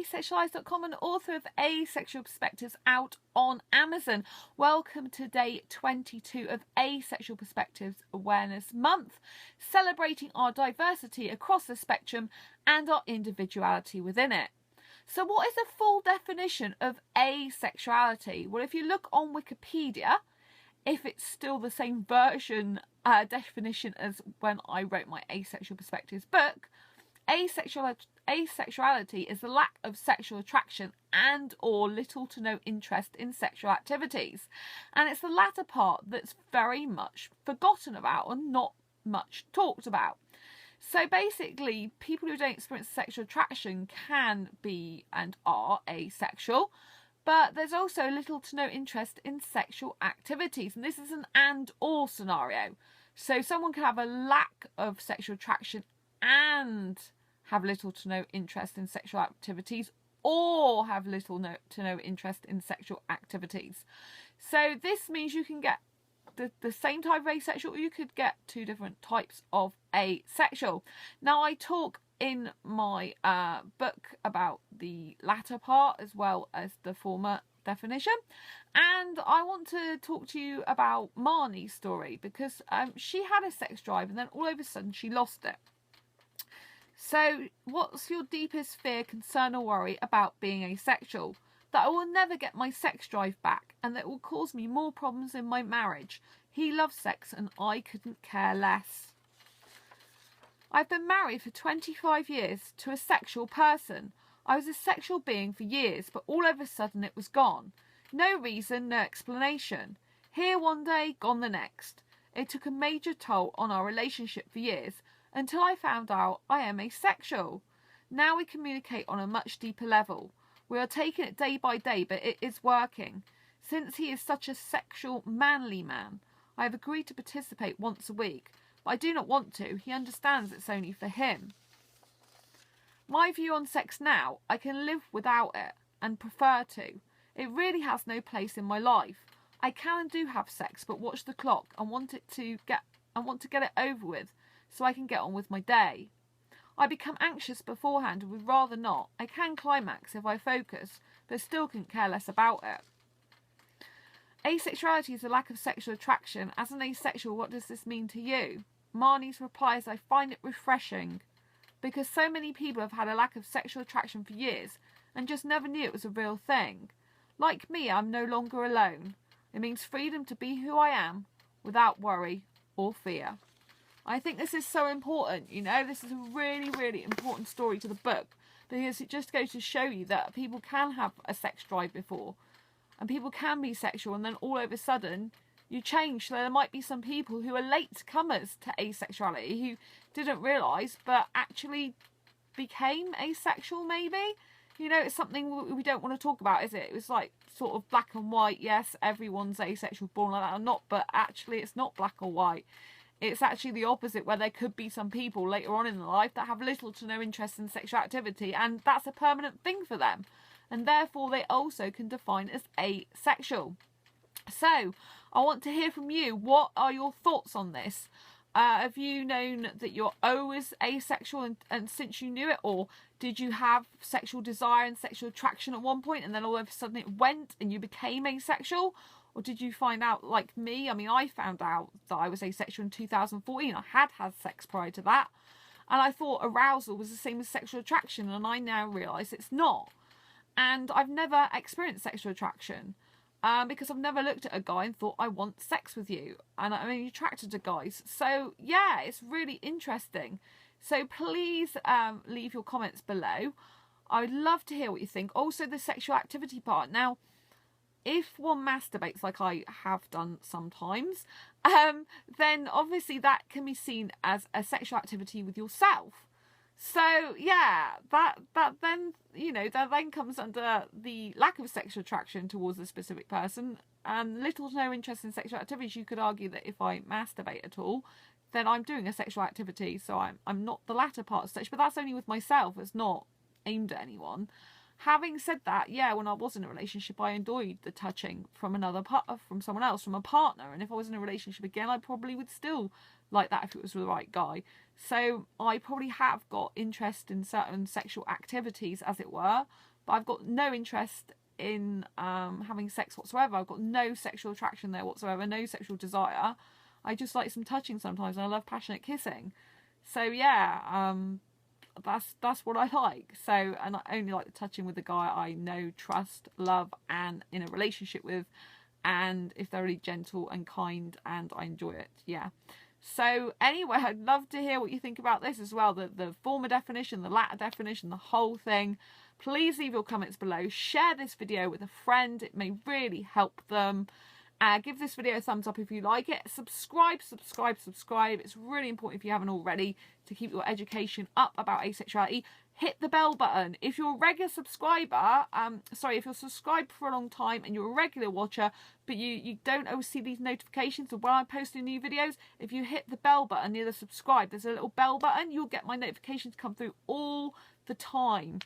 asexualise.com and author of Asexual Perspectives out on Amazon. Welcome to day 22 of Asexual Perspectives Awareness Month, celebrating our diversity across the spectrum and our individuality within it. So what is the full definition of asexuality? Well, if you look on Wikipedia, if it's still the same version definition as when I wrote my Asexual Perspectives book, asexuality is the lack of sexual attraction and or little to no interest in sexual activities. And it's the latter part that's very much forgotten about and not much talked about. So basically, people who don't experience sexual attraction can be and are asexual, but there's also little to no interest in sexual activities. And this is an and or scenario. So someone can have a lack of sexual attraction and have little to no interest in sexual activities, or have little to no interest in sexual activities. So this means you can get the same type of asexual, or you could get two different types of asexual. Now, I talk in my book about the latter part as well as the former definition, and I want to talk to you about Marnie's story, because she had a sex drive and then all of a sudden she lost it. So what's your deepest fear, concern or worry about being asexual? That I will never get my sex drive back and that it will cause me more problems in my marriage. He loves sex and I couldn't care less. I've been married for 25 years to a sexual person. I was a sexual being for years, but all of a sudden it was gone. No reason, no explanation. Here one day, gone the next. It took a major toll on our relationship for years, until I found out I am asexual. Now we communicate on a much deeper level. We are taking it day by day, but it is working. Since he is such a sexual, manly man, I have agreed to participate once a week, but I do not want to. He understands it's only for him. My view on sex now, I can live without it and prefer to. It really has no place in my life. I can and do have sex, but watch the clock and want to get it over with, so I can get on with my day. I become anxious beforehand and would rather not. I can climax if I focus, but still couldn't care less about it. Asexuality is a lack of sexual attraction. As an asexual, what does this mean to you? Marnie's reply is, I find it refreshing, because so many people have had a lack of sexual attraction for years and just never knew it was a real thing. Like me, I'm no longer alone. It means freedom to be who I am without worry or fear. I think this is so important, you know, this is a really, really important story to the book, because it just goes to show you that people can have a sex drive before and people can be sexual, and then all of a sudden you change. So there might be some people who are late comers to asexuality who didn't realise but actually became asexual maybe. You know, it's something we don't want to talk about, is it? It was like sort of black and white. Yes, everyone's asexual, born like that or not, but actually it's not black or white. It's actually the opposite, where there could be some people later on in their life that have little to no interest in sexual activity, and that's a permanent thing for them. And therefore they also can define as asexual. So I want to hear from you. What are your thoughts on this? Have you known that you're always asexual and since you knew it? Or did you have sexual desire and sexual attraction at one point and then all of a sudden it went and you became asexual? Or did you find out like me? I mean, I found out that I was asexual in 2014. I had sex prior to that. And I thought arousal was the same as sexual attraction. And I now realise it's not. And I've never experienced sexual attraction. Because I've never looked at a guy and thought, I want sex with you. And I'm only attracted to guys. So, yeah, it's really interesting. So please leave your comments below. I would love to hear what you think. Also, the sexual activity part. Now, if one masturbates like I have done sometimes, then obviously that can be seen as a sexual activity with yourself. So yeah, that then, you know, that then comes under the lack of sexual attraction towards a specific person and little to no interest in sexual activities. You could argue that if I masturbate at all, then I'm doing a sexual activity. So I'm not the latter part of such, but that's only with myself. It's not aimed at anyone. Having said that, yeah, when I was in a relationship, I enjoyed the touching from from someone else, from a partner. And if I was in a relationship again, I probably would still like that if it was the right guy. So I probably have got interest in certain sexual activities, as it were, but I've got no interest in having sex whatsoever. I've got no sexual attraction there whatsoever, no sexual desire. I just like some touching sometimes, and I love passionate kissing. So yeah, that's what I like. So, and I only like the touching with the guy I know, trust, love, and in a relationship with, and if they're really gentle and kind and I enjoy it. Yeah. So anyway, I'd love to hear what you think about this as well, the former definition, the latter definition, the whole thing. Please leave your comments below. Share this video with a friend. It may really help them. Give this video a thumbs up if you like it. Subscribe. It's really important if you haven't already to keep your education up about asexuality. Hit the bell button. If you're a regular subscriber, if you're subscribed for a long time and you're a regular watcher, but you don't always see these notifications of when I'm posting new videos, if you hit the bell button near the subscribe, there's a little bell button, you'll get my notifications come through all the time.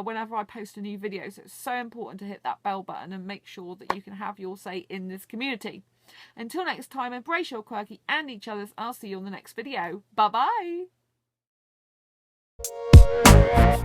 Whenever I post a new video. So it's so important to hit that bell button and make sure that you can have your say in this community. Until next time, embrace your quirky and each other's. I'll see you on the next video. Bye bye.